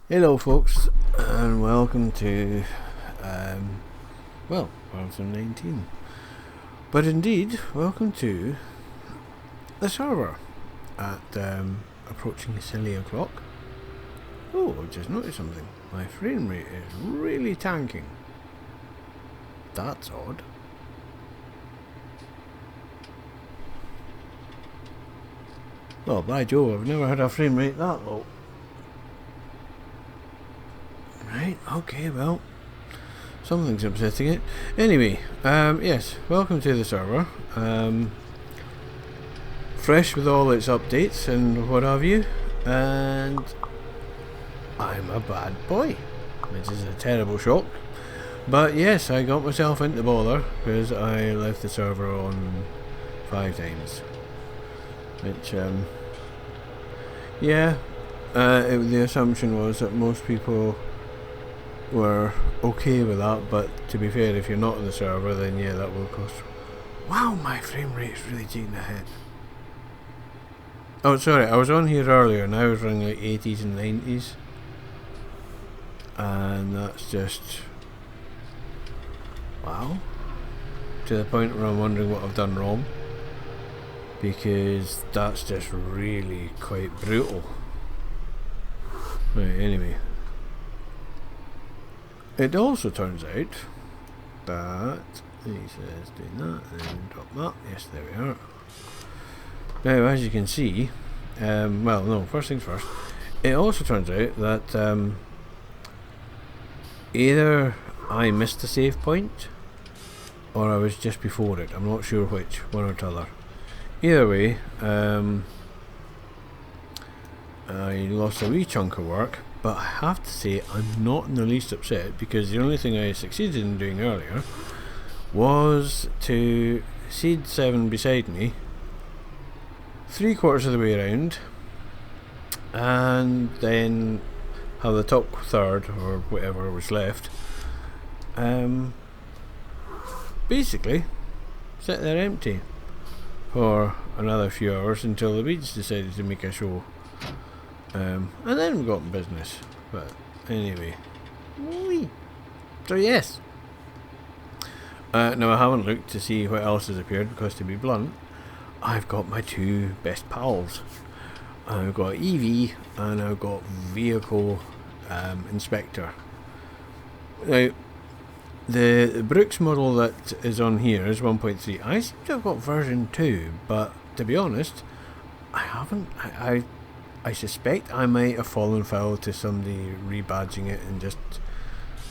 Hello folks, and welcome to, version 19. But indeed, welcome to the server at approaching the silly o'clock. Oh, I just noticed something. My frame rate is really tanking. That's odd. Well, by Jove, I've never had a frame rate that low. Right, okay, well, something's upsetting it. Anyway, yes, welcome to the server. Fresh with all its updates and what have you, and I'm a bad boy, which is a terrible shock. But yes, I got myself into bother because I left the server on 5 times. Which, the assumption was that most people were okay with that, but to be fair, if you're not on the server, then yeah, that will cost. Wow, my frame rate's really taking a hit. Oh, sorry, I was on here earlier and I was running like 80s and 90s, and that's just wow, to the point where I'm wondering what I've done wrong, because that's just really quite brutal. Right, anyway, it also turns out that he says doing that and drop that. Yes, there we are. Now, as you can see, first things first. It also turns out that either I missed a save point or I was just before it. I'm not sure which, one or t'other. Either way, I lost a wee chunk of work. But I have to say, I'm not in the least upset, because the only thing I succeeded in doing earlier was to seed 7 beside me 3/4 of the way around, and then have the top third, or whatever was left, basically sit there empty for another few hours until the weeds decided to make a show. And then we got in business. But anyway, so yes. Now I haven't looked to see what else has appeared, because to be blunt, I've got my 2 best pals. I've got EV and I've got Vehicle Inspector. Now, the Brooks model that is on here is 1.3. I seem to have got version 2, but to be honest, I haven't. I suspect I might have fallen foul to somebody rebadging it and just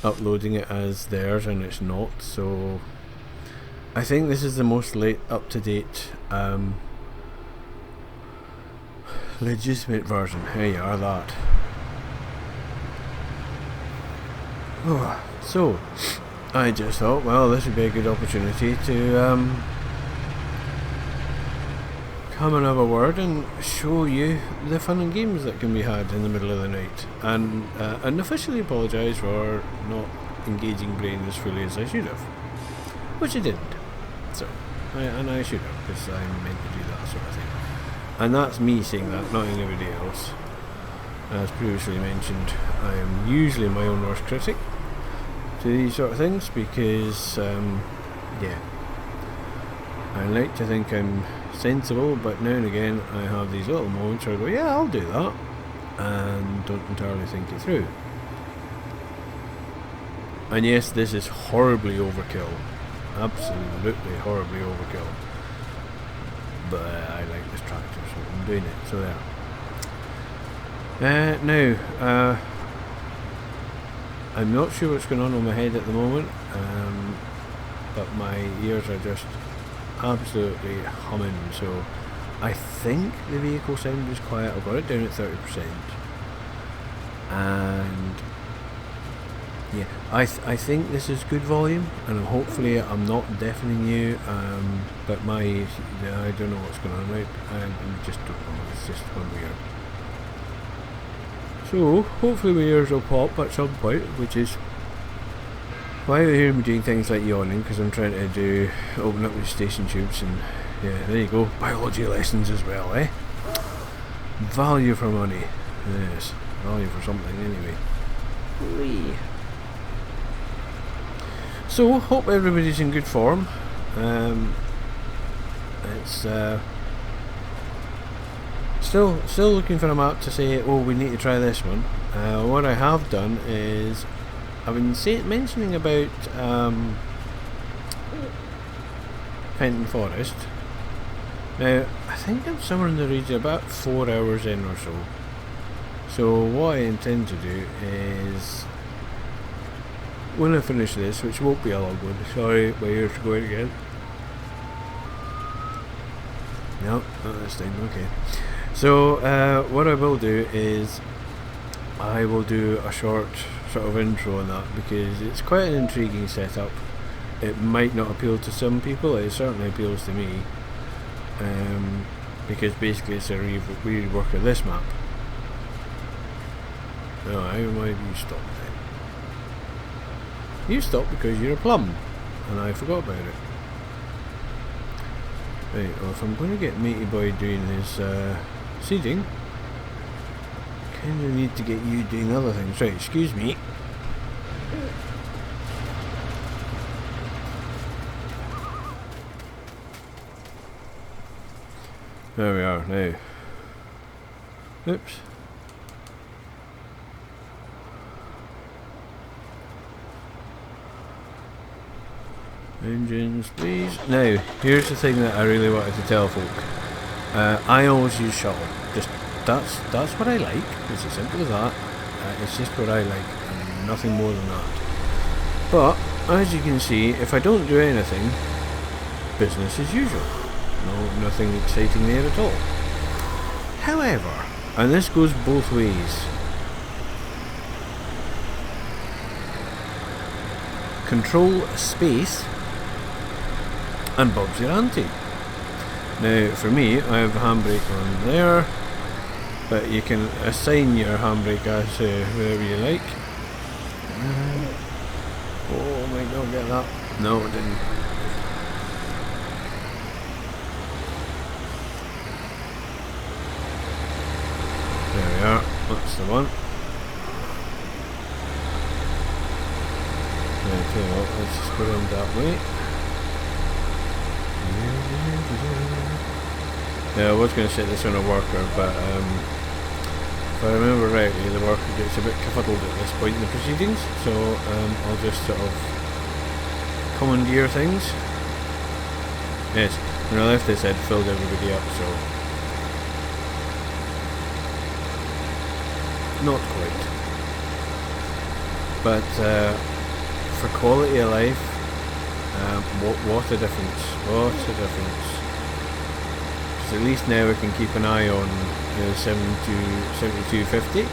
uploading it as theirs, and it's not. So I think this is the most up-to-date legitimate version. Here you are, that. So I just thought, well, this would be a good opportunity to come and have a word and show you the fun and games that can be had in the middle of the night, and officially apologise for not engaging brain as fully as I should have, which I didn't. So, I should have, because I meant to do that sort of thing. And that's me saying that, not anybody else. As previously mentioned, I am usually my own worst critic to these sort of things, because I like to think I'm sensible, but now and again I have these little moments where I go, yeah, I'll do that, and don't entirely think it through. And yes, this is horribly overkill, absolutely horribly overkill, but I like this tractor, so I'm doing it. So there. Now, I'm not sure what's going on my head at the moment, but my ears are just absolutely humming. So I think the vehicle sound is quiet. I've got it down at 30%, and yeah, I think this is good volume, and hopefully I'm not deafening you, but I don't know what's going on, right? I just don't know, it's just one weird. So hopefully my ears will pop at some point, which is why you hear me doing things like yawning, because I'm trying to open up the station tubes, and yeah, there you go, biology lessons as well, eh? Value for money, yes. value for something anyway. Whee. So, hope everybody's in good form. It's still looking for a map to say, oh, we need to try this one. What I have done is I've been mentioning about Fenton Forest. Now, I think I'm somewhere in the region about 4 hours in or so. So what I intend to do is, when I finish this, which won't be a long one, sorry, my ears are going again. No, not this time, okay. So what I will do is, I will do a short sort of intro on that, because it's quite an intriguing setup. It might not appeal to some people, it certainly appeals to me. Because basically it's a rework of this map. No, how might you stop then? You stopped because you're a plum, and I forgot about it. Right, well, if I'm going to get Matey Boy doing his seeding, kind of need to get you doing other things. Right, excuse me. There we are now. Oops. Engines, please. Now, here's the thing that I really wanted to tell folk. I always use shuttle. Just that's what I like. It's as simple as that. It's just what I like, and nothing more than that. But as you can see, if I don't do anything, business as usual. No, nothing exciting there at all. However, and this goes both ways, control space and Bob's your auntie. Now for me, I have a handbrake on there, but you can assign your handbrake as wherever you like. Oh, I might not get that. No, it didn't. There we are, that's the one. Right, tell you what, let's just go around that way. Yeah, I was going to set this on a worker, but if I remember rightly, the worker gets a bit kerfuddled at this point in the proceedings, so I'll just sort of commandeer things. Yes, when I left this I'd filled everybody up, so not quite. But for quality of life, what a difference, what a difference. Because at least now I can keep an eye on the 7250,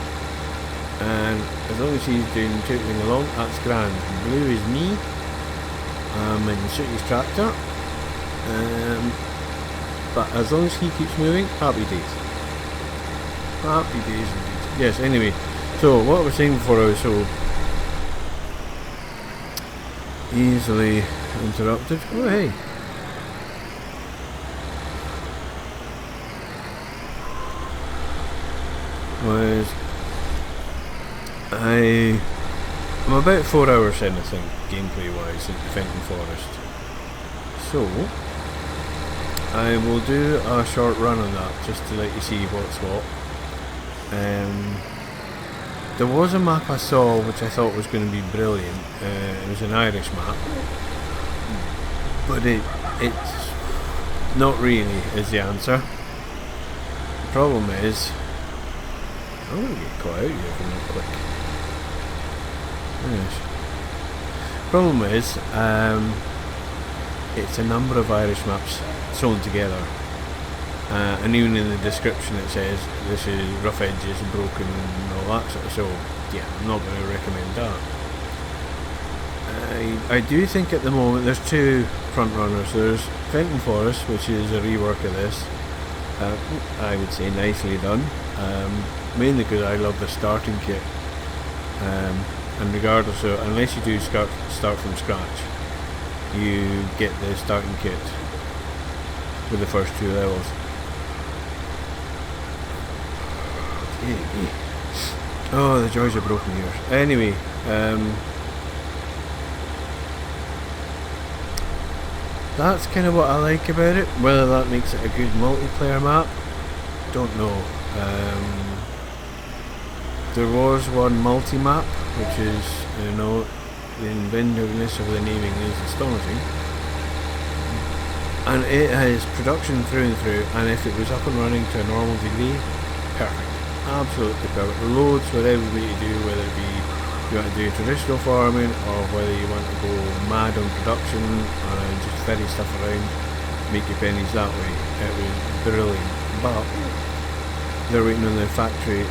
and as long as he's doing tootling along, that's grand. Blue is me, I'm in Sooty's tractor, but as long as he keeps moving, happy days. Happy days indeed. Yes, anyway, so what I was saying before I was so easily interrupted. Oh hey. I'm about 4 hours in, I think, gameplay wise, in Fenton Forest. So I will do a short run on that just to let you see what's what. There was a map I saw which I thought was going to be brilliant. It was an Irish map, but it's not really is the answer. The problem is, I'm going to get caught out here real quick. Yes. Problem is, it's a number of Irish maps sewn together. And even in the description it says this is rough edges, broken and all that sort of, so yeah, I'm not going to recommend that. I do think at the moment there's two front runners. There's Fenton Forest, which is a rework of this, I would say nicely done, mainly because I love the starting kit, and regardless of, unless you do start from scratch, you get the starting kit with the first two levels. Oh, the joys of broken ears. Anyway, that's kind of what I like about it. Whether that makes it a good multiplayer map, don't know. There was one multi-map, which is, you know, the inventiveness of the naming is astonishing. And it has production through and through, and if it was up and running to a normal degree, perfect. Absolutely perfect. Loads for everybody to do, whether it be you want to do traditional farming or whether you want to go mad on production and just ferry stuff around, make your pennies that way. It was brilliant. But they're waiting on the factory.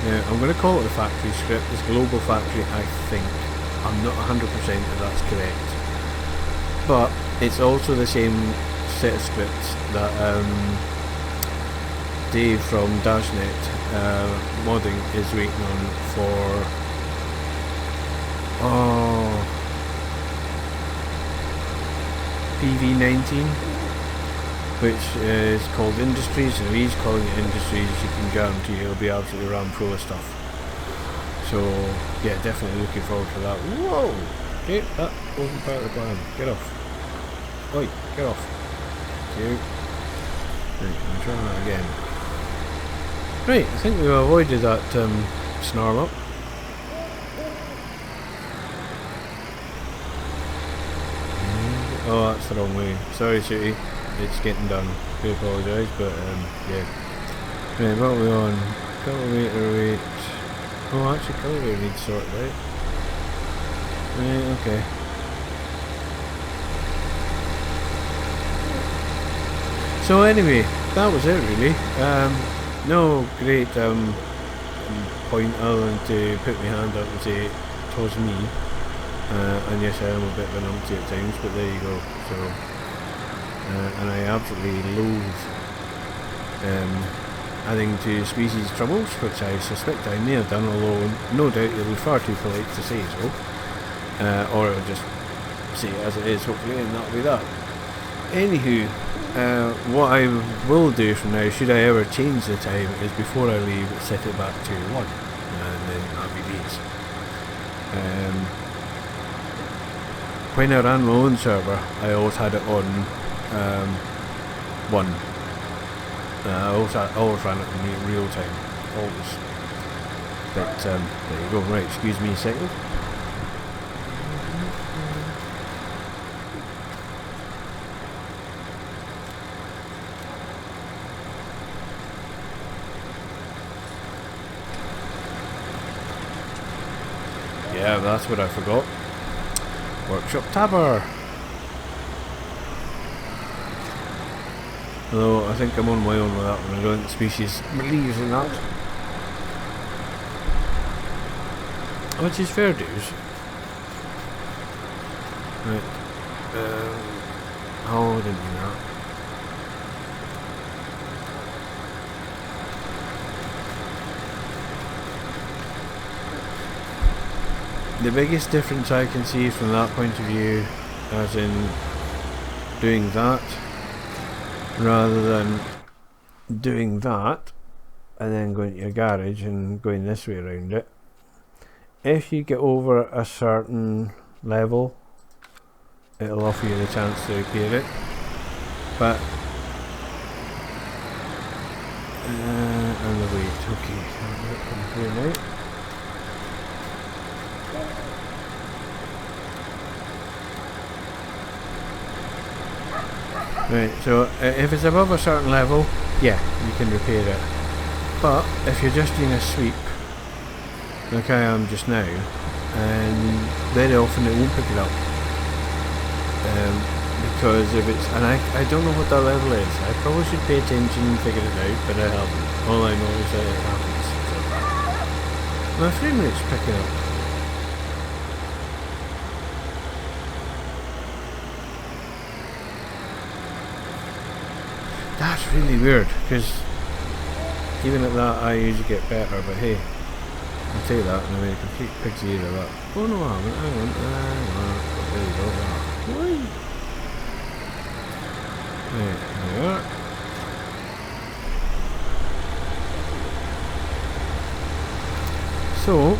Now, I'm going to call it the factory script. This global factory, I think. I'm not 100% that that's correct. But it's also the same set of scripts that Dave from Dashnet modding is waiting on for PV19, which is called Industries, and if he's calling it Industries, you can guarantee it'll be absolutely rammed full of stuff. So yeah, definitely looking forward to that. Whoa! Okay, that wasn't part of the plan. Get off. Oi, get off. Thank you. Right, I'm trying that again. Right, I think we've avoided that snarl up. Oh, that's the wrong way. Sorry, City. It's getting done. I apologise, but yeah. Right, what are we on? Cultivator rate. Oh, actually, cultivator needs sorted out. Right, okay. So anyway, that was it really. No great point other than to put my hand up and say, "'Twas me." And yes, I am a bit of a numpty at times, but there you go. So, and I absolutely loathe adding to species troubles, which I suspect I may have done, although no doubt you'll be far too polite to say so. Or I'll just say it as it is, hopefully, and that'll be that. Anywho, what I will do from now, should I ever change the time, is before I leave, set it back to 1, and then that'll be these. When I ran my own server, I always had it on 1. I always ran it in real time, always. But there you go. Right, excuse me a second. Yeah, that's what I forgot. Workshop Tabber. Although I think I'm on my own with that one. I don't think the species believes in that. Which is fair dues. Right. Oh, I didn't mean that. The biggest difference I can see from that point of view, as in doing that, rather than doing that and then going to your garage and going this way around it, if you get over a certain level, it'll offer you the chance to repair it. But and the weight, okay, I'll get from here now. Right, so if it's above a certain level, yeah, you can repair it. But if you're just doing a sweep, like I am just now, and very often it won't pick it up. Because if it's, and I don't know what that level is. I probably should pay attention and figure it out, but I haven't. All I know is that it happens. So. My frame rate's picking up. That's really weird, because even at that I usually get better, but hey, I'll take that and I made a complete pig's ear of that. Oh no, I haven't, hang on, there you go. Whee! Right, there we are. So, I'm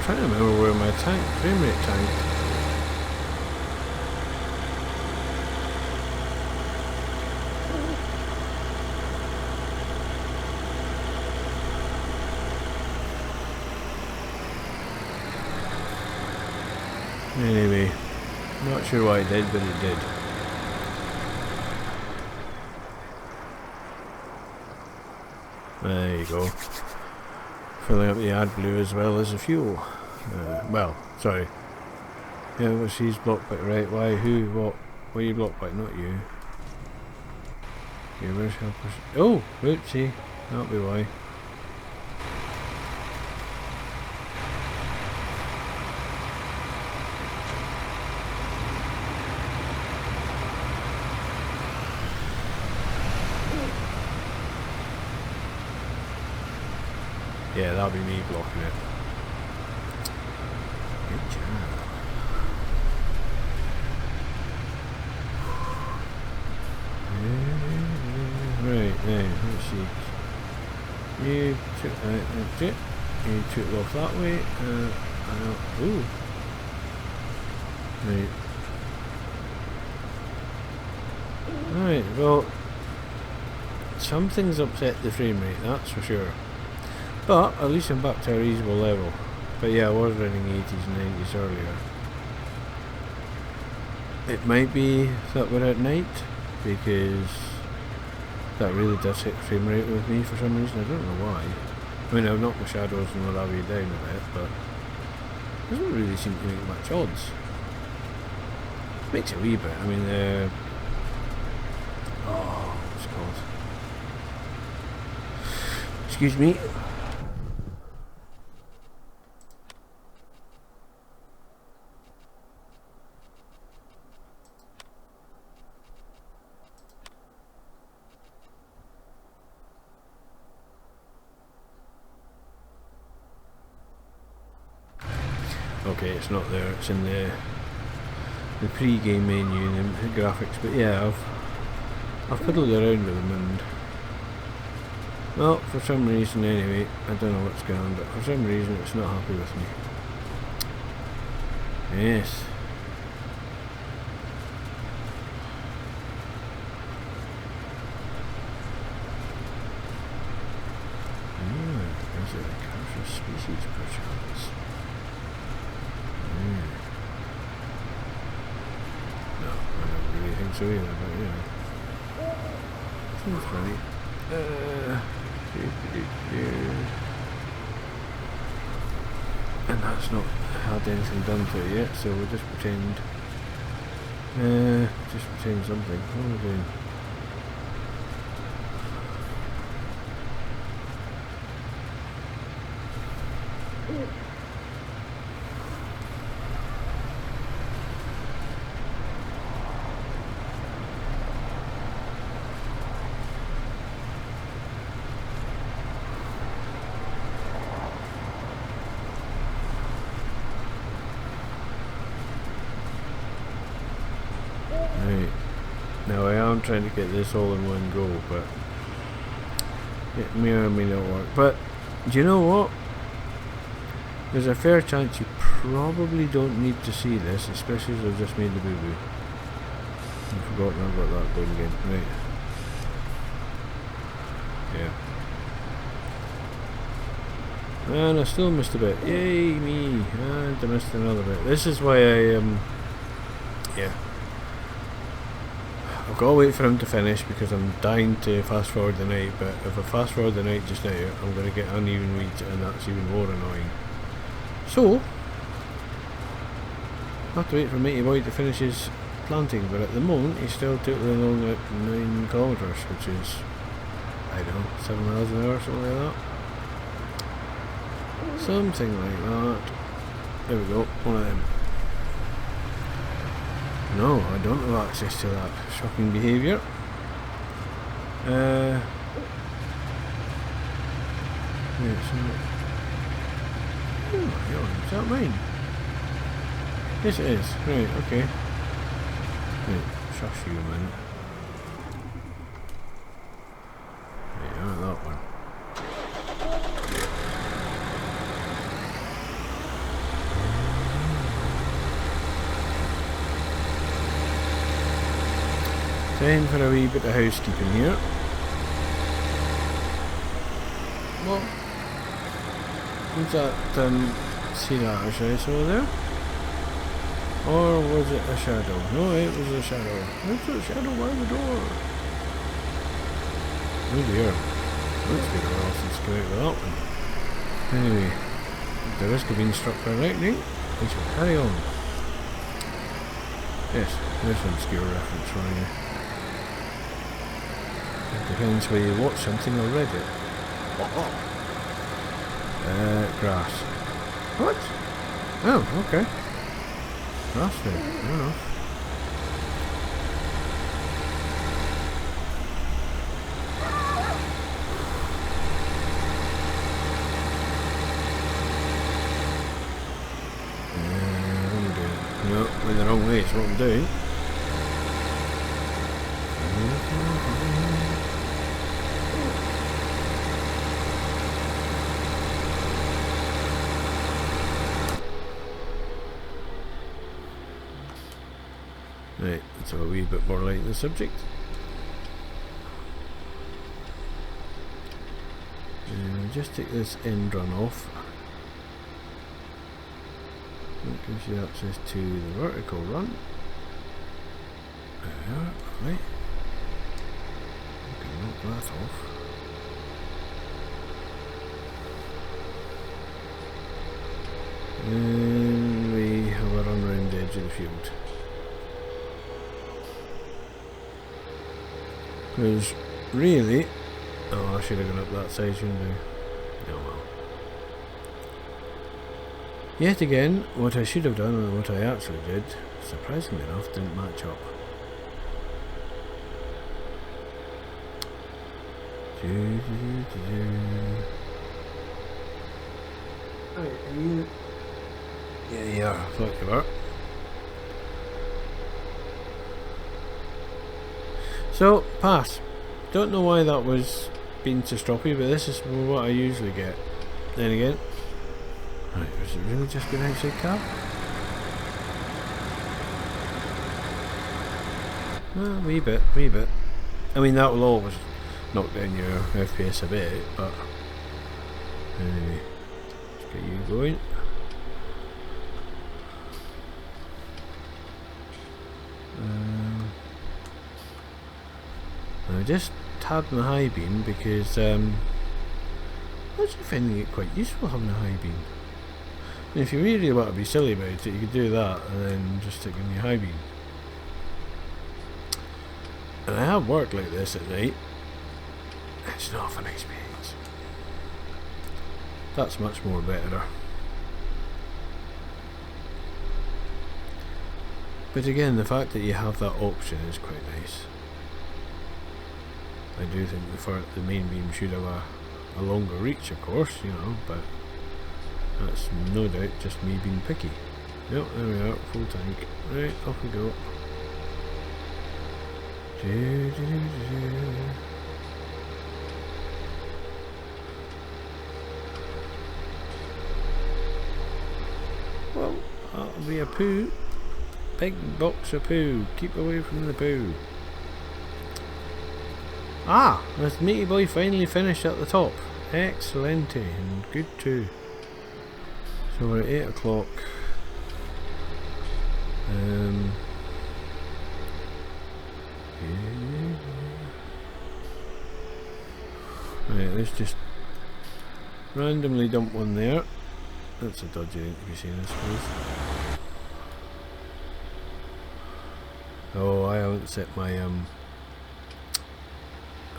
trying to remember where my frame rate tanked. Anyway, not sure why it did, but it did. There you go. Filling up the AdBlue as well as the fuel. Well, sorry. Yeah, well, she's blocked by right. Why? Who? What? Why are you blocked by? Not you. Yeah, where's helpers? Oh, oopsie. That'll be why. Yeah, that'll be me blocking it. Good job. Right, now, let's see. You took that, that's it. You took it off that way. Ooh. Right. Right, well, something's upset the frame rate, that's for sure. But at least I'm back to a reasonable level. But yeah, I was running 80s and 90s earlier. It might be that we're at night, because that really does hit frame rate with me for some reason. I don't know why. I mean, I've knocked my shadows and what have you down a bit, but it doesn't really seem to make much odds. Makes a wee bit. I mean, what's it called? Excuse me. Okay, it's not there, it's in the pre-game menu and the graphics, but yeah, I've fiddled around with them, and well, for some reason anyway, I don't know what's going on, but for some reason it's not happy with me. Yes. Is it a capture species perchance? No, I don't really think so either, but yeah. Seems funny. And that's not had anything done to it yet, so we'll just pretend. Just pretend something. What are we doing? Right. Now I am trying to get this all in one go, but it may or may not work. But do you know what? There's a fair chance you probably don't need to see this, especially as I've just made the boo-boo. I've forgotten I've got that going again. Right. Yeah. And I still missed a bit. Yay me! And I missed another bit. This is why I yeah. I've got to wait for him to finish because I'm dying to fast forward the night, but if I fast forward the night just now, I'm going to get uneven weeds, and that's even more annoying. So, I have to wait for Matey Boy to finish his planting, but at the moment he's still totally along at 9 kilometres, which is, I don't know, 7 miles an hour, something like that. Something like that. There we go, one of them. No, I don't have access to that shocking behaviour. Yeah, so oh my god, is that mine? Yes it is. Right, okay. Right, shush you a minute. Right, I want that one. Time for a wee bit of housekeeping here. What? Was that see that I saw there? Or was it a shadow? No, it was a shadow. It's a shadow by the door. Oh dear. That's been a while since I came out with that one. Anyway, at the risk of being struck by lightning, we shall carry on. Yes, there's an obscure reference for you. It depends where you watch something or read it. Grass. What? Oh, okay. Grass then, fair enough. What am I doing? No, went the wrong way, it's what I'm doing. Right, let's have a wee bit more light in the subject. Just take this end run off. That gives you access to the vertical run. There, right. You can knock that off. And we have a run around the edge of the field. Because really, oh, I should have gone up that side, shouldn't I? Oh well. Yet again, what I should have done and what I actually did, surprisingly enough, didn't match up. Right, are you? Yeah, you are. I thought you were. So, pass. Don't know why that was being so stroppy, but this is what I usually get. Then again. Right, was it really just been outside cab? Well, wee bit. I mean, that will always knock down your FPS a bit, but anyway, let's get you going. I just tabbed my high beam because I'm actually finding it quite useful having a high beam. And if you really want to be silly about it, you could do that and then just stick in your high beam. And I have worked like this at night. It's not a fun experience. That's much more better. But again, the fact that you have that option is quite nice. I do think the main beam should have a longer reach, of course, you know, but that's no doubt just me being picky. Yep, there we are, full tank. Right, off we go. Well, that'll be a poo. Big box of poo. Keep away from the poo. Ah, this meaty boy finally finished at the top. Excellent, and good too. So we're at 8 o'clock. Right, let's just randomly dump one there. That's a dodgy thing to be seen, I suppose. Oh, I haven't set my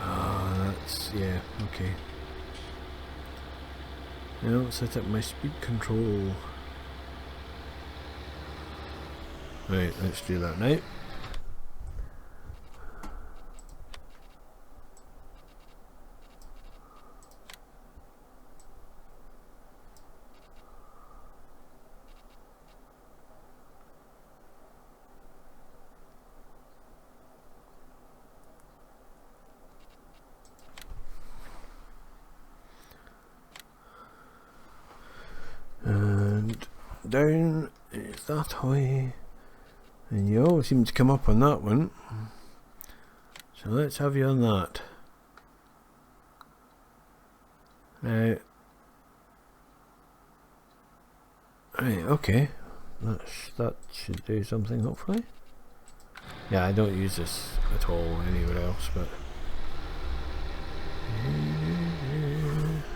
that's, yeah, okay. I don't set up my speed control. Right, let's do that now. And down is that way, and you always seem to come up on that one. So let's have you on that. Now, right, okay. That should do something, hopefully. Yeah, I don't use this at all anywhere else, but...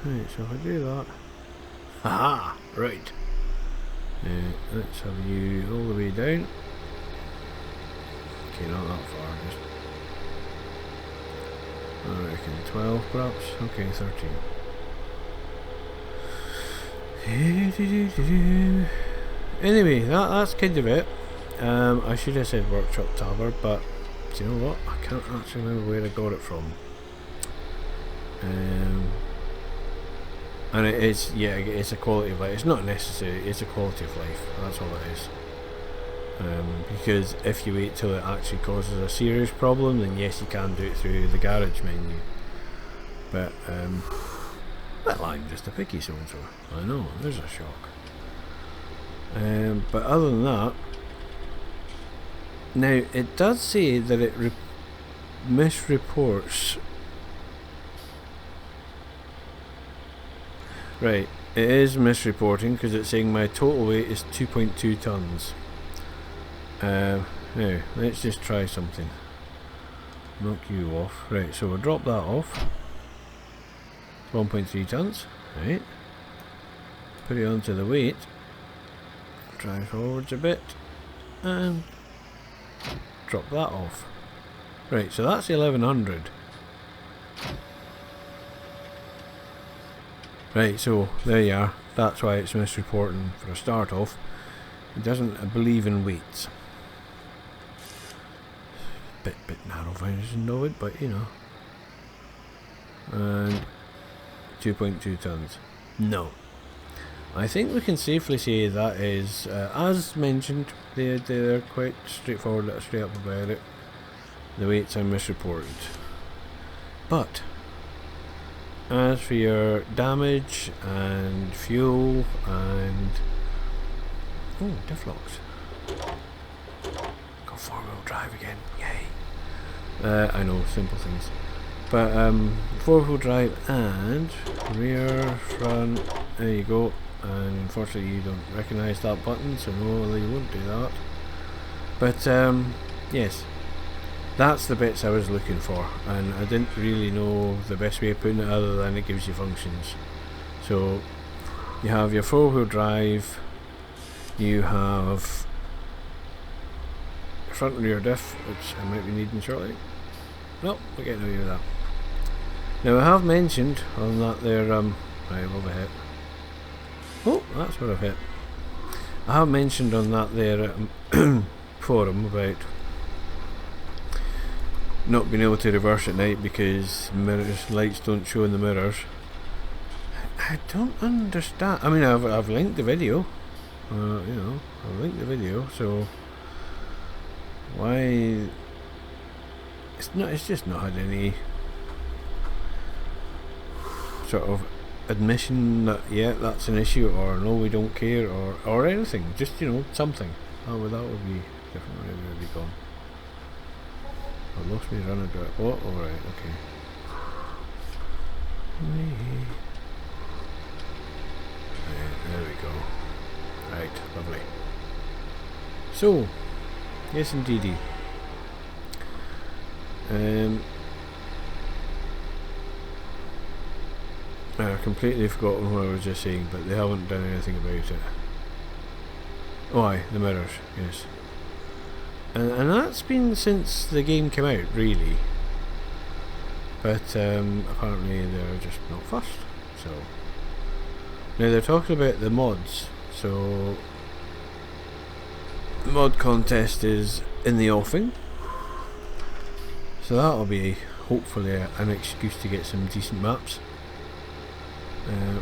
Right, so if I do that... Haha! Right. Let's have you all the way down. Okay, not that far, just... I reckon 12 perhaps? Okay, 13. Anyway, that's kind of it. I should have said Workshop Tabard, but do you know what? I can't actually remember where I got it from. And it is, yeah, it's a quality of life. It's not necessary, it's a quality of life. That's all it is. Because if you wait till it actually causes a serious problem, then yes, you can do it through the garage menu. But, well, I'm just a picky so-and-so. I know, there's a shock. But other than that, now it does say that it misreports. Right, it is misreporting because it's saying my total weight is 2.2 tons. Now, let's just try something. Knock you off. Right, so we'll drop that off. 1.3 tons. Right. Put it onto the weight. Try forwards a bit. And drop that off. Right, so that's 1100. Right, so there you are. That's why it's misreporting for a start off. It doesn't believe in weights. Bit narrow version of it, but you know. And 2.2 tons. No. I think we can safely say that is, as mentioned, they're quite straightforward, straight up about it. The weights are misreported. But as for your damage and fuel and diff locks. Got 4-wheel drive again, yay! I know, simple things. But 4-wheel drive and rear, front, there you go. And unfortunately you don't recognise that button, so no, you won't do that. But yes, that's the bits I was looking for, and I didn't really know the best way of putting it other than it gives you functions. So you have your 4-wheel drive, you have front and rear diff, which I might be needing shortly. Nope, we're getting away with that. Now I have mentioned on that there, right, I've hit. Oh, that's what I've hit. I have mentioned on that there forum about not being able to reverse at night because lights don't show in the mirrors. I don't understand. I mean, I've linked the video. You know, I've linked the video. So why? It's just not had any sort of admission that that's an issue, or no, we don't care, or anything. Just, you know, something. Oh, well, that would be different. Maybe it would be gone. I lost me running to it. Oh, alright, okay. There we go. Right, lovely. So, yes indeedy. I've completely forgotten what I was just saying, but they haven't done anything about it. Oh aye, the mirrors, yes. And that's been since the game came out, really. But apparently they're just not fussed. So now they're talking about the mods. So the mod contest is in the offing. So that'll be hopefully an excuse to get some decent maps.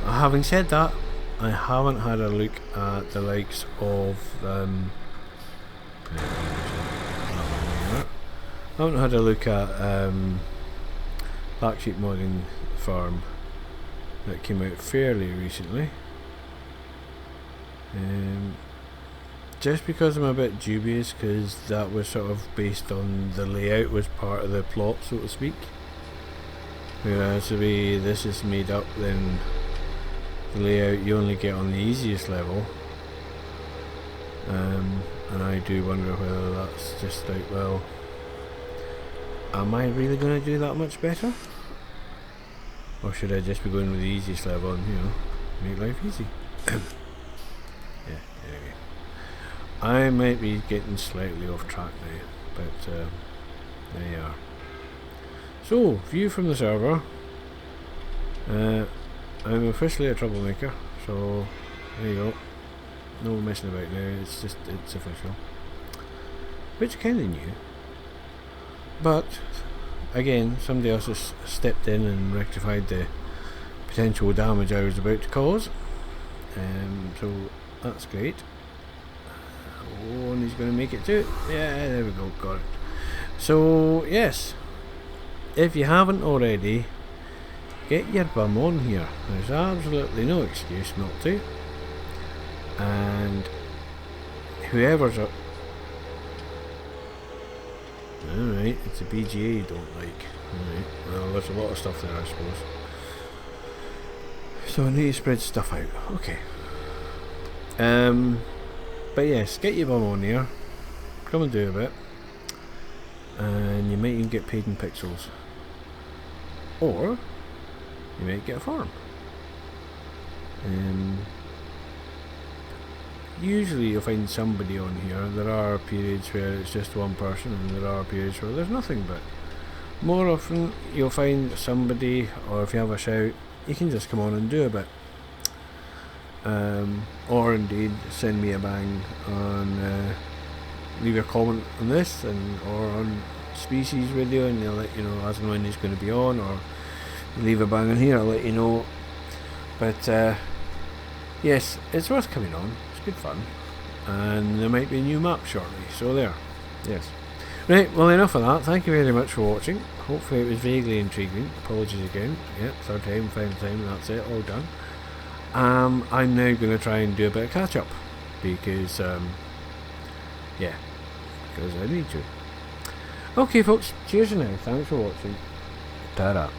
Having said that, I haven't had a look at the likes of I haven't had a look at Black Sheep Modding Farm that came out fairly recently. just because I'm a bit dubious, because that was sort of based on the layout was part of the plot, so to speak. Whereas the way this is made up, then the layout you only get on the easiest level. And I do wonder whether that's just like, well, am I really going to do that much better? Or should I just be going with the easiest level and, you know, make life easy? Yeah, anyway. I might be getting slightly off track now, but there you are. So, view from the server. I'm officially a troublemaker, so there you go. No messing about now, it's official. Which kind of new. But, again, somebody else has stepped in and rectified the potential damage I was about to cause. So, that's great. Oh, and he's going to make it too. Yeah, there we go, got it. So, yes. If you haven't already, get your bum on here. There's absolutely no excuse not to. And whoever's up. Alright, it's a BGA you don't like. Alright, well, there's a lot of stuff there, I suppose. So I need to spread stuff out. Okay. But yes, get your bum on here. Come and do a bit. And you might even get paid in pixels. Or you might get a farm. Usually you'll find somebody on here. There are periods where it's just one person, and there are periods where there's nothing, but more often you'll find somebody, or if you have a shout, you can just come on and do a bit. Or indeed send me a bang on, leave a comment on this and or on Species video, and they'll let you know as and when he's going to be on, or leave a bang on here, I'll let you know. But yes, it's worth coming on. It's good fun, and there might be a new map shortly, so there. Yes. Right, well, enough of that. Thank you very much for watching. Hopefully it was vaguely intriguing. Apologies again. Yep, third time, final time, and that's it, all done. I'm now going to try and do a bit of catch up, because yeah, because I need to. Okay folks, cheers for now, thanks for watching. Ta-da.